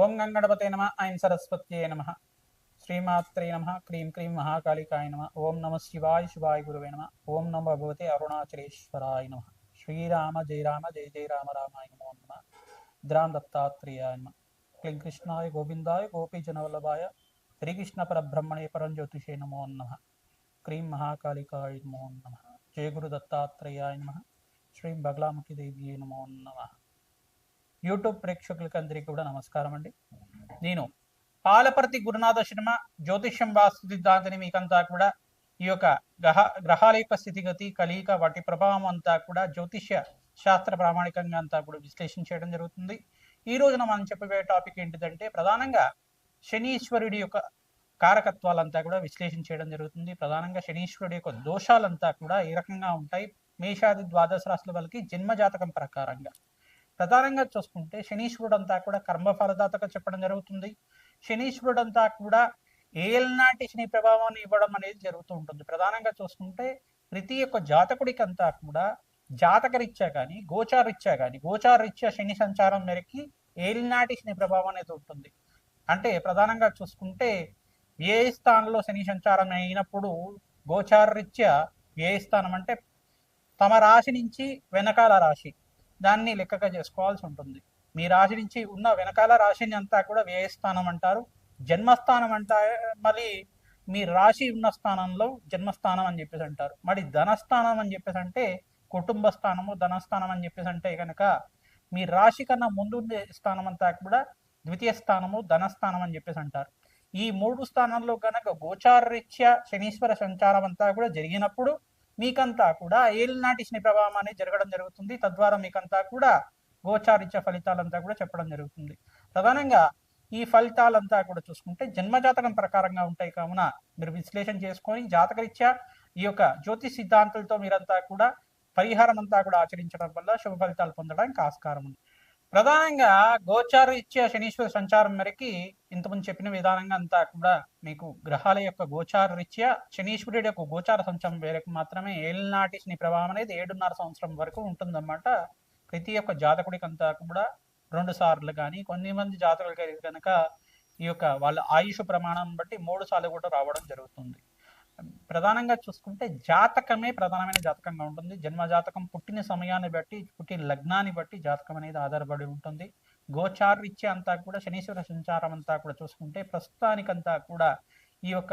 ఓం గంగణపతే నమ ఐం సరస్వత్యే నమ శ్రీమాత్రే నమ క్రీం క్రీం మహాకాళికాయ నమ ఓం నమ శివాయ శివాయ గురువే నమ ఓం నమ భగవతే అరుణాచలేశ్వరాయ నమ శ్రీరామ జయ జయ రామ రామాయ నమో నమ ద్రాం దత్తాత్రేయాయ నమ క్లీం కృష్ణాయ గోవిందాయ గోపీజనవల్లభాయ శ్రీకృష్ణ పరబ్రహ్మణే పరంజ్యోతిషే నమో నమ క్రీం మహాకాళికాయ నమో నమ జయ గురు దత్తాత్రేయాయ నమ శ్రీ బగలాముఖి దేవి నమో నమ యూట్యూబ్ ప్రేక్షకులకి అందరికీ కూడా నమస్కారం అండి. నేను పాలపర్తి గురునాథ శర్మ జ్యోతిష్యం వాస్తు సిద్ధాంతిని మీకంతా కూడా ఈ యొక్క గ్రహాల యొక్క స్థితిగతి కలియిక వాటి ప్రభావం అంతా కూడా జ్యోతిష్య శాస్త్ర ప్రామాణికంగా అంతా కూడా విశ్లేషణ చేయడం జరుగుతుంది. ఈ రోజున మనం చెప్పబోయే టాపిక్ ఏంటిదంటే ప్రధానంగా శనీశ్వరుడి యొక్క కారకత్వాలంతా కూడా విశ్లేషణ చేయడం జరుగుతుంది. ప్రధానంగా శనీశ్వరుడి యొక్క దోషాలంతా కూడా ఏ రకంగా ఉంటాయి మేషాది ద్వాదశ రాశుల వాళ్ళకి జన్మజాతకం ప్రకారంగా. ప్రధానంగా చూసుకుంటే శనీశ్వరుడు అంతా కూడా కర్మఫలదాతగా చెప్పడం జరుగుతుంది. శనీశ్వరుడు అంతా కూడా ఏల్నాటి శని ప్రభావాన్ని ఇవ్వడం అనేది జరుగుతూ ఉంటుంది. ప్రధానంగా చూసుకుంటే ప్రతి ఒక్క జాతకుడికి అంతా కూడా జాతకరీత్యా కానీ గోచారరీత్యా శని సంచారం మేరకి ఏలినాటి శని ప్రభావం అనేది ఉంటుంది. అంటే ప్రధానంగా చూసుకుంటే ఏ స్థానంలో శని సంచారం అయినప్పుడు గోచారరీత్యా ఏ స్థానం అంటే తమ రాశి నుంచి వెనకాల రాశి దాన్ని లెక్కగా చేసుకోవాల్సి ఉంటుంది. మీ రాశి నుంచి ఉన్న వెనకాల రాశిని అంతా కూడా వ్యయస్థానం అంటారు. జన్మస్థానం అంటా మళ్ళీ మీ రాశి ఉన్న స్థానంలో జన్మస్థానం అని చెప్పేసి అంటారు. మరి ధనస్థానం అని చెప్పేసి అంటే కుటుంబ స్థానము, ధనస్థానం అని చెప్పేసి అంటే కనుక మీ రాశి కన్నా ముందు స్థానం అంతా కూడా ద్వితీయ స్థానము, ధనస్థానం అని చెప్పేసి అంటారు. ఈ మూడు స్థానాల్లో కనుక గోచారరీత్యా శనీశ్వర సంచారం అంతా కూడా జరిగినప్పుడు మీకంతా కూడా ఏలినాటి శని ప్రభావం అనేది జరగడం జరుగుతుంది. తద్వారా మీకంతా కూడా గోచారిత్య ఫలితాలంతా కూడా చెప్పడం జరుగుతుంది. ప్రధానంగా ఈ ఫలితాలంతా కూడా చూసుకుంటే జన్మజాతకం ప్రకారంగా ఉంటాయి కావున మీరు విశ్లేషణ చేసుకొని జాతకరీత్యా ఈ యొక్క జ్యోతిష్ సిద్ధాంతాలతో మీరంతా కూడా పరిహారం అంతా కూడా ఆచరించడం వల్ల శుభ ఫలితాలు పొందడానికి ఆస్కారం ఉంది. ప్రధానంగా గోచారరీత్యా శనీశ్వర సంచారం మేరకి ఇంతకుముందు చెప్పిన విధానంగా అంతా కూడా మీకు గ్రహాల యొక్క గోచారరీత్యా శనీశ్వరుడి యొక్క గోచార సంచారం మేరకు మాత్రమే ఏలినాటి శని ప్రభావం అనేది 7.5 సంవత్సరం వరకు ఉంటుందన్నమాట. ప్రతి ఒక్క జాతకుడికి అంతా కూడా 2 సార్లు కానీ కొన్ని మంది జాతకులకి కనుక ఈ యొక్క వాళ్ళ ఆయుష్ ప్రమాణం బట్టి 3 సార్లు కూడా రావడం జరుగుతుంది. ప్రధానంగా చూసుకుంటే జాతకమే ప్రధానమైన జాతకంగా ఉంటుంది. జన్మ జాతకం పుట్టిన సమయాన్ని బట్టి, పుట్టిన లగ్నాన్ని బట్టి జాతకం అనేది ఆధారపడి ఉంటుంది. గోచారరీత్యా అంతా కూడా శనీశ్వర సంచారం అంతా కూడా చూసుకుంటే ప్రస్తుతానికంతా కూడా ఈ యొక్క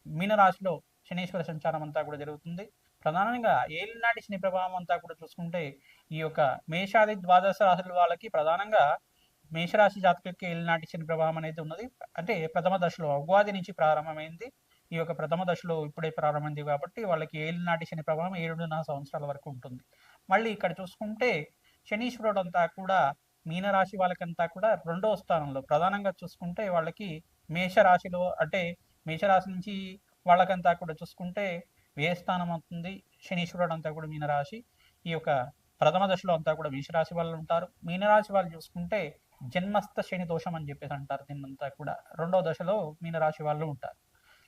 మీనరాశిలో శనీశ్వర సంచారం అంతా కూడా జరుగుతుంది. ప్రధానంగా ఏలినాటి శని ప్రభావం అంతా కూడా చూసుకుంటే ఈ యొక్క మేషాది ద్వాదశ రాశుల వాళ్ళకి ప్రధానంగా మేషరాశి జాతకులకి ఏలినాటి శని ప్రభావం అనేది ఉన్నది. అంటే ప్రథమ దశలో ఉగాది నుంచి ప్రారంభమైంది. ఈ యొక్క ప్రథమ దశలో ఇప్పుడే ప్రారంభమైంది కాబట్టి వాళ్ళకి ఏలినాటి శని ప్రభావం 7.5 సంవత్సరాల వరకు ఉంటుంది. మళ్ళీ ఇక్కడ చూసుకుంటే శనీశ్వరుడు అంతా కూడా మీనరాశి వాళ్ళకంతా కూడా 2వ స్థానంలో ప్రధానంగా చూసుకుంటే వాళ్ళకి మేషరాశిలో అంటే మేషరాశి నుంచి వాళ్ళకంతా కూడా చూసుకుంటే వ్యయస్థానం అవుతుంది. శనీశ్వరుడు అంతా కూడా మీనరాశి. ఈ యొక్క ప్రథమ దశలో అంతా కూడా మేషరాశి వాళ్ళు ఉంటారు. మీనరాశి వాళ్ళు చూసుకుంటే జన్మస్థ శని దోషం అని చెప్పేసి అంటారు. దీన్నంతా కూడా 2వ దశలో మీనరాశి వాళ్ళు ఉంటారు.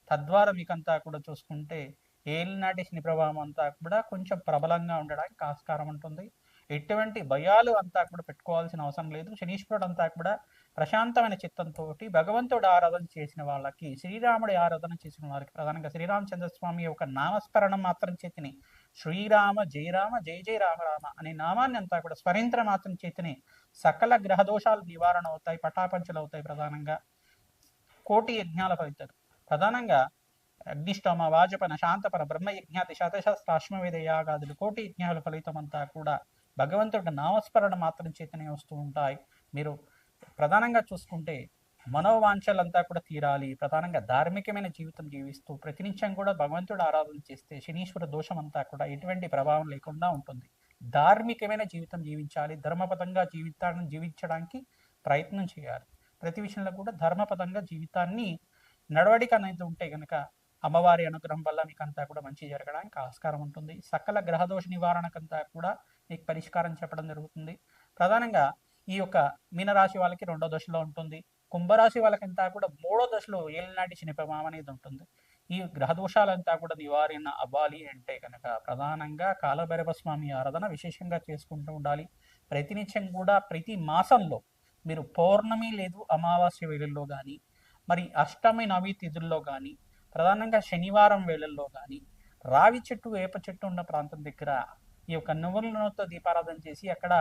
తద్వారా మీకంతా కూడా చూసుకుంటే ఏలినాటి శని ప్రభావం అంతా కూడా కొంచెం ప్రబలంగా ఉండడానికి ఆస్కారం ఉంటుంది. ఎటువంటి భయాలు అంతా కూడా పెట్టుకోవాల్సిన అవసరం లేదు. శనీశ్వరుడు అంతా కూడా ప్రశాంతమైన చిత్తంతో భగవంతుడు ఆరాధన చేసిన వాళ్ళకి, శ్రీరాముడి ఆరాధన చేసిన వారికి ప్రధానంగా శ్రీరామచంద్రస్వామి యొక్క నామస్మరణం మాత్రం చేతిని శ్రీరామ జయ జయ రామ రామ అనే నామాన్ని అంతా కూడా స్మరించడం మాత్రం చేతిని సకల గ్రహ దోషాలు నివారణ అవుతాయి, పటాపంచలు అవుతాయి. ప్రధానంగా కోటి యజ్ఞాల ఫలితాలు ప్రధానంగా అగ్నిష్టోమ, వాజపన, శాంతపన, బ్రహ్మయజ్ఞాతి, శతశస్త్రాశ్వమేధ యాగాదులు కోటి యజ్ఞాల ఫలితం అంతా కూడా భగవంతుడి నామస్మరణ మాత్రం చేతనే వస్తూ ఉంటాయి. మీరు ప్రధానంగా చూసుకుంటే మనోవాంఛలంతా కూడా తీరాలి. ప్రధానంగా ధార్మికమైన జీవితం జీవిస్తూ ప్రతినిత్యం కూడా భగవంతుడు ఆరాధన చేస్తే శనీశ్వర దోషం అంతా కూడా ఎటువంటి ప్రభావం లేకుండా ఉంటుంది. ధార్మికమైన జీవితం జీవించాలి. ధర్మపదంగా జీవితాన్ని జీవించడానికి ప్రయత్నం చేయాలి. ప్రతి విషయంలో కూడా ధర్మపదంగా జీవితాన్ని నడవడిక అనేది ఉంటే కనుక అమ్మవారి అనుగ్రహం వల్ల మీకు అంతా కూడా మంచి జరగడానికి ఆస్కారం ఉంటుంది. సకల గ్రహదోష నివారణకంతా కూడా మీకు పరిష్కారం చెప్పడం జరుగుతుంది. ప్రధానంగా ఈ యొక్క మీనరాశి వాళ్ళకి 2వ దశలో ఉంటుంది. కుంభరాశి వాళ్ళకంతా కూడా 3వ దశలో ఏలినాటి శని ప్రభావం అనేది ఉంటుంది. ఈ గ్రహ దోషాలంతా కూడా నివారణ అవ్వాలి అంటే కనుక ప్రధానంగా కాలభైరవ స్వామి ఆరాధన విశేషంగా చేసుకుంటూ ఉండాలి. ప్రతినిత్యం కూడా ప్రతి మాసంలో మీరు పౌర్ణమి లేదు అమావాస్య వేళల్లో కానీ, మరి అష్టమి నవి తిథుల్లో కానీ, ప్రధానంగా శనివారం వేళల్లో కానీ రావి చెట్టు వేప చెట్టు ఉన్న ప్రాంతం దగ్గర ఈ యొక్క నువ్వుల నూనెతో దీపారాధన చేసి అక్కడ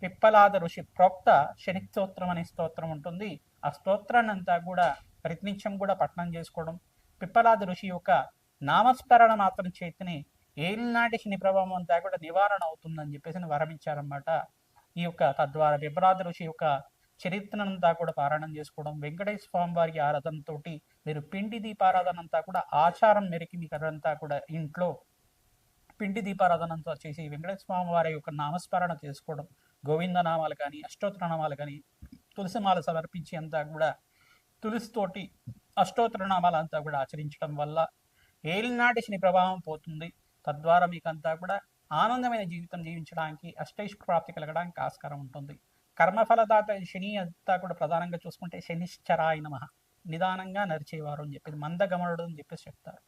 పిప్పలాద ఋషి ప్రోక్త శని స్తోత్రం అనే స్తోత్రం ఉంటుంది. ఆ స్తోత్రాన్ని అంతా కూడా ప్రతినిత్యం కూడా పఠనం చేసుకోవడం, పిప్పలాద ఋషి యొక్క నామస్మరణ మాత్రం చేతిని ఏలినాటి శని ప్రభావం అంతా కూడా నివారణ అవుతుందని చెప్పేసి వరమిచ్చారన్నమాట. ఈ యొక్క తద్వారా పిప్పలాద ఋషి యొక్క చరిత్రనంతా కూడా పారాయణం చేసుకోవడం, వెంకటేశ్వర స్వామి వారి ఆరాధనతో మీరు పిండి దీపారాధన అంతా కూడా ఆచారం మేరకు మీకు అదంతా కూడా ఇంట్లో పిండి దీపారాధనంతో చేసి వెంకటేశ్వర స్వామి వారి యొక్క నామస్మరణ చేసుకోవడం, గోవింద నామాలు కానీ అష్టోత్తర నామాలు కానీ తులసిమాల సమర్పించి అంతా కూడా తులసితోటి అష్టోత్తర నామాలు అంతా కూడా ఆచరించడం వల్ల ఏలినాటి శని ప్రభావం పోతుంది. తద్వారా మీకు అంతా కూడా ఆనందమైన జీవితం జీవించడానికి అష్టైశ్వర్య ప్రాప్తి కలగడానికి ఆస్కారం ఉంటుంది. కర్మఫలదాత శని అంతా కూడా ప్రధానంగా చూసుకుంటే శనిశ్చరాయ నమః, నిదానంగా నరిచేవారు అని చెప్పేసి, మందగమనుడు అని చెప్పేసి చెప్తారు.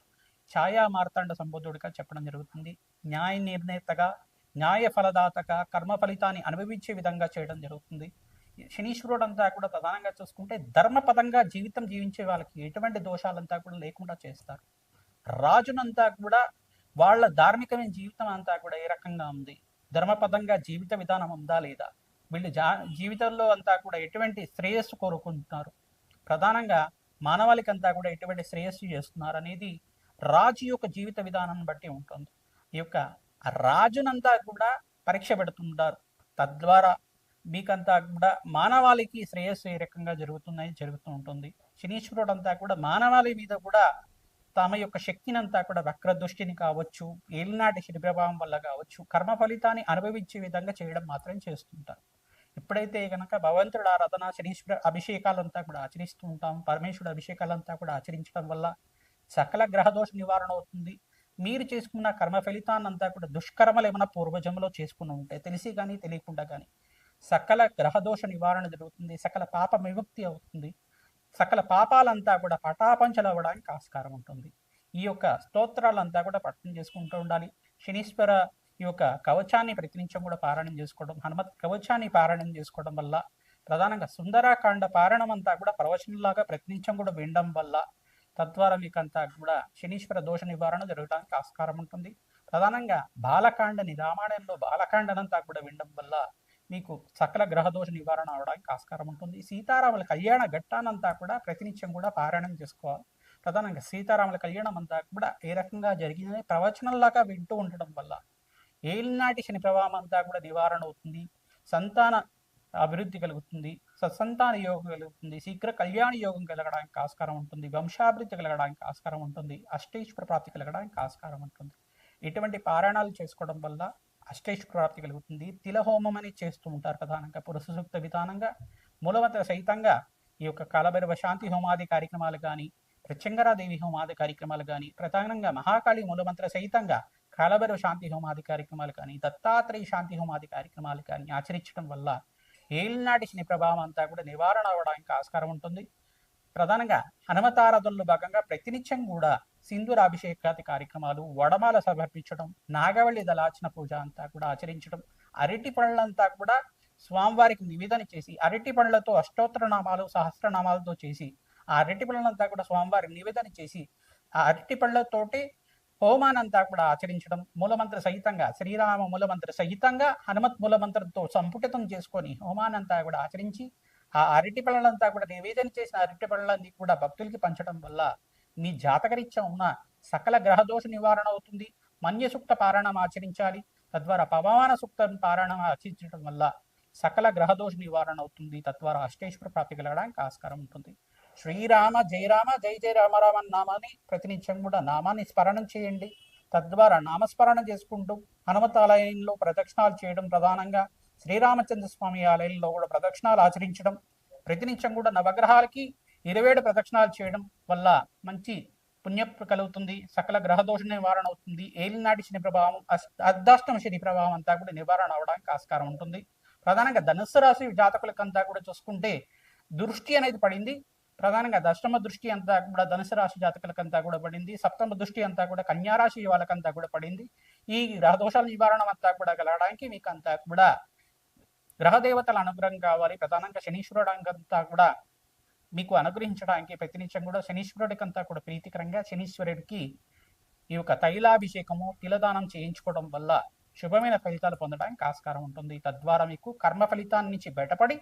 ఛాయా మార్తాండ సంబోధుడిగా చెప్పడం జరుగుతుంది. న్యాయ నిర్ణేతగా, న్యాయ ఫలదాతగా కర్మ ఫలితాన్ని అనుభవించే విధంగా చేయడం జరుగుతుంది. శనీశ్వరుడు అంతా కూడా ప్రధానంగా చూసుకుంటే ధర్మపదంగా జీవితం జీవించే వాళ్ళకి ఎటువంటి దోషాలంతా కూడా లేకుండా చేస్తారు. రాజునంతా కూడా వాళ్ళ ధార్మికమైన జీవితం అంతా కూడా ఏ రకంగా ఉంది, ధర్మపదంగా జీవిత విధానం ఉందా లేదా, వీళ్ళు జీవితంలో అంతా కూడా ఎటువంటి శ్రేయస్సు కోరుకుంటున్నారు, ప్రధానంగా మానవాళికంతా కూడా ఎటువంటి శ్రేయస్సు చేస్తున్నారు అనేది రాజు యొక్క జీవిత విధానాన్ని బట్టి ఉంటుంది. ఈ యొక్క రాజునంతా కూడా పరీక్ష పెడుతుంటారు. తద్వారా మీకంతా కూడా మానవాళికి శ్రేయస్సు ఏ రకంగా జరుగుతూ ఉంటుంది. శనీశ్వరుడు అంతా కూడా మానవాళి మీద కూడా తమ యొక్క శక్తిని అంతా కూడా వక్ర దృష్టిని కావచ్చు, ఏలినాటి శని ప్రభావం వల్ల కావచ్చు, కర్మ ఫలితాన్ని అనుభవించే విధంగా చేయడం మాత్రం చేస్తుంటారు. ఎప్పుడైతే కనుక భగవంతుడు ఆరాధన శనీశ్వర అభిషేకాలంతా కూడా ఆచరిస్తూ ఉంటాం, పరమేశ్వరుడు అభిషేకాలంతా కూడా ఆచరించడం వల్ల సకల గ్రహదోష నివారణ అవుతుంది. మీరు చేసుకున్న కర్మ ఫలితాన్ని అంతా కూడా దుష్కర్మలు ఏమైనా పూర్వజంలో చేసుకుని ఉంటే తెలిసి కానీ తెలియకుండా కానీ సకల గ్రహదోష నివారణ జరుగుతుంది, సకల పాప విముక్తి అవుతుంది, సకల పాపాలంతా కూడా పటాపంచలు అవ్వడానికి ఆస్కారం ఉంటుంది. ఈ యొక్క స్తోత్రాలంతా కూడా పఠనం చేసుకుంటూ ఉండాలి. శనీశ్వర ఈ యొక్క కవచాన్ని ప్రతినిత్యం కూడా పారాయణం చేసుకోవడం, హనుమత్ కవచాన్ని పారాయణం చేసుకోవడం వల్ల, ప్రధానంగా సుందరాకాండ పారాయణం అంతా కూడా ప్రవచనంలాగా ప్రతినిత్యం కూడా వినడం వల్ల తద్వారా మీకంతా కూడా శనీశ్వర దోష నివారణ జరగడానికి ఆస్కారం ఉంటుంది. ప్రధానంగా బాలకాండని, రామాయణంలో బాలకాండనంతా కూడా వినడం వల్ల మీకు సకల గ్రహదోష నివారణ అవడానికి ఆస్కారం ఉంటుంది. సీతారాముల కళ్యాణ ఘట్టానంతా కూడా ప్రతినిత్యం కూడా పారాయణం చేసుకోవాలి. ప్రధానంగా సీతారాముల కళ్యాణం అంతా కూడా ఏ రకంగా జరిగిందని ప్రవచనంలాగా వింటూ ఉండడం వల్ల ఏలినాటి శని ప్రభావం అంతా కూడా నివారణ అవుతుంది, సంతాన అభివృద్ధి కలుగుతుంది, సత్సంతాన యోగం కలుగుతుంది, శీఘ్ర కళ్యాణ యోగం కలగడానికి ఆస్కారం ఉంటుంది, వంశాభివృద్ధి కలగడానికి ఆస్కారం ఉంటుంది, అష్టైశ్వర ప్రాప్తి కలగడానికి ఆస్కారం ఉంటుంది. ఇటువంటి పారాయణాలు చేసుకోవడం వల్ల అష్టైశ్వర ప్రాప్తి కలుగుతుంది. తిలహోమం అని చేస్తూ ఉంటారు ప్రధానంగా పురుష సూక్త విధానంగా, మూలమంత్ర సహితంగా ఈ యొక్క కాలభైరవ శాంతి హోమాది కార్యక్రమాలు కానీ, ప్రత్యంగరాదేవి హోమాది కార్యక్రమాలు కానీ, ప్రధానంగా మహాకాళి మూలమంత్ర సహితంగా కాలభైరవ శాంతి హోమాది కార్యక్రమాలు కానీ, దత్తాత్రేయ శాంతి హోమాది కార్యక్రమాలు కానీ ఆచరించడం వల్ల ఏలినాటి శని ప్రభావం అంతా కూడా నివారణ అవ్వడానికి ఆస్కారం ఉంటుంది. ప్రధానంగా హనుమతారాధనలో భాగంగా ప్రతినిత్యం కూడా సింధూరాభిషేకాది కార్యక్రమాలు, వడమాల సమర్పించడం, నాగవల్లి దళార్చన పూజ అంతా కూడా ఆచరించడం, అరటి పళ్ళంతా కూడా స్వామివారికి నివేదన చేసి, అరటి పళ్ళతో అష్టోత్తర నామాలు సహస్రనామాలతో చేసి ఆ అరటి పళ్ళంతా కూడా స్వామివారికి నివేదన చేసి ఆ అరటి పళ్ళతోటి హోమానంతా కూడా ఆచరించడం, మూలమంత్ర సహితంగా శ్రీరామ మూలమంత్ర సహితంగా హనుమత్ మూలమంత్రంతో సంపుటితం చేసుకొని హోమానంతా కూడా ఆచరించి ఆ అరటి పళ్ళంతా కూడా నివేదన చేసిన అరటి పళ్ళని కూడా భక్తులకి పంచడం వల్ల మీ జాతకరీత్యా ఉన్న సకల గ్రహదోష నివారణ అవుతుంది. మన్య సూక్త పారాయణం ఆచరించాలి. తద్వారా పవమాన సూక్త పారాయణం ఆచరించడం వల్ల సకల గ్రహదోష నివారణ అవుతుంది. తద్వారా అష్టైశ్వర ప్రాప్తి కలగడానికి ఆస్కారం ఉంటుంది. శ్రీరామ జయ రామ జయ జయ రామ రామ నామాన్ని ప్రతినిత్యం కూడా నామాన్ని స్మరణం చేయండి. తద్వారా నామస్మరణ చేసుకుంటూ హనుమత్ ఆలయంలో ప్రదక్షిణాలు చేయడం, ప్రధానంగా శ్రీరామచంద్ర స్వామి ఆలయంలో కూడా ప్రదక్షిణాలు ఆచరించడం, ప్రతినిత్యం కూడా నవగ్రహాలకి 27 ప్రదక్షిణాలు చేయడం వల్ల మంచి పుణ్యం కలుగుతుంది, సకల గ్రహదోష నివారణ అవుతుంది. ఏలినాటి శని ప్రభావం, అర్ధాష్టమ శని ప్రభావం అంతా కూడా నివారణ అవడానికి ఆస్కారం ఉంటుంది. ప్రధానంగా ధనుస్సు రాశి జాతకులకంతా కూడా చూసుకుంటే దృష్టి అనేది పడింది. ప్రధానంగా దశమ దృష్టి అంతా కూడా ధనుసు రాశి జాతకులకంతా కూడా పడింది. సప్తమ దృష్టి అంతా కూడా కన్యారాశి వాళ్ళకంతా కూడా పడింది. ఈ గ్రహదోషాల నివారణ అంతా కూడా కలగడానికి మీకు అంతా కూడా గ్రహదేవతల అనుగ్రహం కావాలి. ప్రధానంగా శనీశ్వరుడు అంతా కూడా మీకు అనుగ్రహించడానికి ప్రతినిత్యం కూడా శనీశ్వరుడికంతా కూడా ప్రీతికరంగా శనీశ్వరుడికి ఈ యొక్క తైలాభిషేకము తిలదానం చేయించుకోవడం వల్ల శుభమైన ఫలితాలు పొందడానికి ఆస్కారం ఉంటుంది. తద్వారా మీకు కర్మ ఫలితాన్ని నుంచి బయటపడి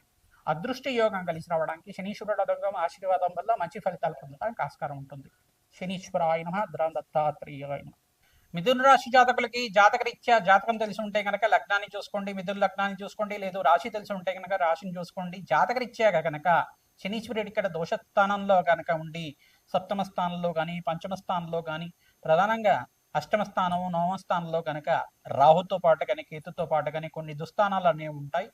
అదృష్ట యోగం కలిసి రావడానికి శనీశ్వరుడు అనుగ్రహం ఆశీర్వాదం వల్ల మంచి ఫలితాలు పొందడానికి ఆస్కారం ఉంటుంది. శనీశ్వరాయ నమః. దత్తాత్రేయాయ నమః. మిథున రాశి జాతకులకి జాతకరీత్యా జాతకం తెలిసి ఉంటే కనుక లగ్నాన్ని చూసుకోండి, మిథున లగ్నాన్ని చూసుకోండి, లేదు రాశి తెలిసి ఉంటే కనుక రాశిని చూసుకోండి. జాతకరీత్యా కనుక శనీశ్వరుడు ఇక్కడ దోషస్థానంలో కనుక ఉండి సప్తమ స్థానంలో కానీ పంచమ స్థానంలో కానీ ప్రధానంగా అష్టమ స్థానము నవమ స్థానంలో కనుక రాహుతో పాటు కానీ కేతుతో పాటు కానీ కొన్ని దుస్థానాలు అనేవి ఉంటాయి.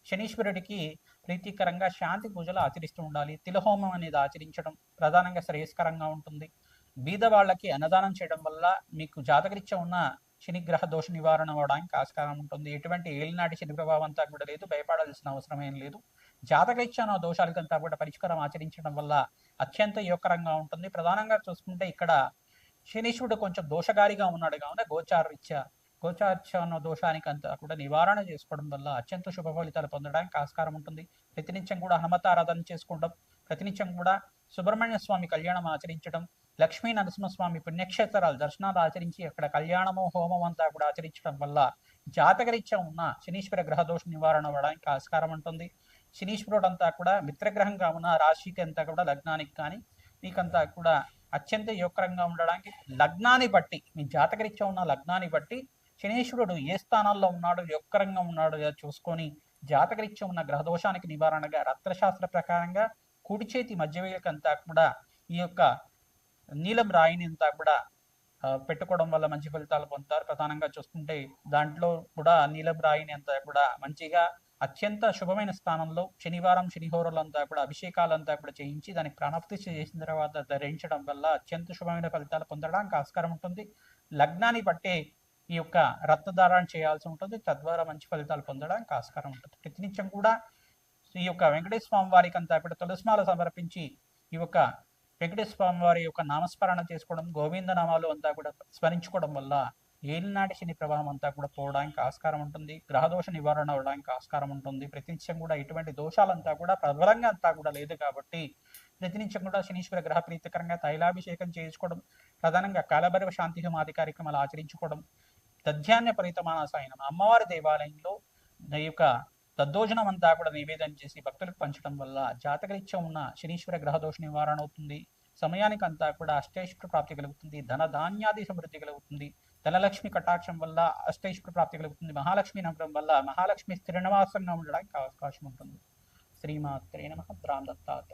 శనీశ్వరుడికి ప్రీతికరంగా శాంతి పూజలు ఆచరిస్తూ ఉండాలి. తిలహోమం అనేది ఆచరించడం ప్రధానంగా శ్రేయస్కరంగా ఉంటుంది. బీద వాళ్ళకి అన్నదానం చేయడం వల్ల మీకు జాతకరీత్యా ఉన్న శనిగ్రహ దోష నివారణ అవడానికి ఆస్కారం ఉంటుంది. ఎటువంటి ఏలినాటి శని ప్రభావం అంతా కూడా లేదు, భయపడాల్సిన అవసరం ఏం లేదు. జాతకరీత్యా ఉన్న దోషాలకంతా కూడా పరిష్కారం ఆచరించడం వల్ల అత్యంత యోగకరంగా ఉంటుంది. ప్రధానంగా చూసుకుంటే ఇక్కడ శనీశ్వరుడు కొంచెం దోషగారిగా ఉన్నాడు కావున గోచారీత్యా ఉన్న దోషానికి అంతా కూడా నివారణ చేసుకోవడం వల్ల అత్యంత శుభ ఫలితాలు పొందడానికి ఆస్కారం ఉంటుంది. ప్రతినిత్యం కూడా హనుమతారాధన చేసుకోవడం, ప్రతినిత్యం కూడా సుబ్రహ్మణ్య స్వామి కళ్యాణం ఆచరించడం, లక్ష్మీ నరసింహస్వామి పుణ్యక్షేత్రాలు దర్శనాలు ఆచరించి అక్కడ కళ్యాణము హోమం అంతా కూడా ఆచరించడం వల్ల జాతకరీత్యా ఉన్న శనీశ్వర గ్రహదోష నివారణ అవ్వడానికి ఆస్కారం ఉంటుంది. శనీశ్వరుడు అంతా కూడా మిత్రగ్రహంగా ఉన్న రాశికి అంతా కూడా లగ్నానికి కానీ మీకంతా కూడా అత్యంత యోగకరంగా ఉండడానికి లగ్నాన్ని బట్టి మీ జాతకరీత్యా ఉన్న లగ్నాన్ని బట్టి శనీశ్వరుడు ఏ స్థానాల్లో ఉన్నాడు యోగకరంగా ఉన్నాడు చూసుకొని జాతకరీత్యా ఉన్న గ్రహదోషానికి నివారణగా రత్నశాస్త్ర ప్రకారంగా కుడి చేతి మధ్య వేలకంతా కూడా ఈ యొక్క నీలం రాయిని అంతా కూడా పెట్టుకోవడం వల్ల మంచి ఫలితాలు పొందుతారు. ప్రధానంగా చూసుకుంటే దాంట్లో కూడా నీలం రాయిని అంతా కూడా మంచిగా అత్యంత శుభమైన స్థానంలో శనివారం శనిహోరలంతా కూడా అభిషేకాలంతా కూడా చేయించి దానికి ప్రాణప్రతిష్ఠ చేసిన తర్వాత ధరించడం వల్ల అత్యంత శుభమైన ఫలితాలు పొందడానికి ఆస్కారం ఉంటుంది. లగ్నాన్ని బట్టే ఈ యొక్క రత్నధారణ చేయాల్సి ఉంటుంది. తద్వారా మంచి ఫలితాలు పొందడానికి ఆస్కారం ఉంటుంది. ప్రతినిత్యం కూడా ఈ యొక్క వెంకటేశ్వర స్వామి వారికి అంతా కూడా తులసిమాల సమర్పించి ఈ యొక్క వెంకటేశ్వర స్వామి వారి యొక్క నామస్మరణ చేసుకోవడం, గోవింద నామాలు అంతా కూడా స్మరించుకోవడం వల్ల ఏలినాటి శని ప్రభావం అంతా కూడా పోవడానికి ఆస్కారం ఉంటుంది. గ్రహదోష నివారణ అవడానికి ఆస్కారం ఉంటుంది. ప్రతినిత్యం కూడా ఇటువంటి దోషాలంతా కూడా ప్రబలంగా అంతా కూడా లేదు కాబట్టి ప్రతినిత్యం కూడా శనీశ్వర గ్రహ ప్రీతికరంగా తైలాభిషేకం చేసుకోవడం, ప్రధానంగా కాలభైరవ శాంతి హోమాది కార్యక్రమాలు ఆచరించుకోవడం, దధ్యాన్య పరితమానాసాయనం అమ్మవారి దేవాలయంలో ఈ యొక్క దద్దోజనం అంతా కూడా నివేదన చేసి భక్తులకు పంచడం వల్ల జాతకరీత్యా ఉన్న శనీశ్వర గ్రహదోష నివారణ అవుతుంది. సమయానికి అంతా కూడా అష్టైశ్వర ప్రాప్తి కలుగుతుంది. ధన ధాన్యాది సమృద్ధి కలుగుతుంది. ధనలక్ష్మి కటాక్షం వల్ల అష్టైశ్వర ప్రాప్తి కలుగుతుంది. మహాలక్ష్మి అనుగ్రహం వల్ల మహాలక్ష్మి స్థిర నివాసంగా ఉండడానికి అవకాశం ఉంటుంది. శ్రీమాత్రే నమః. దత్తాత్రేయ.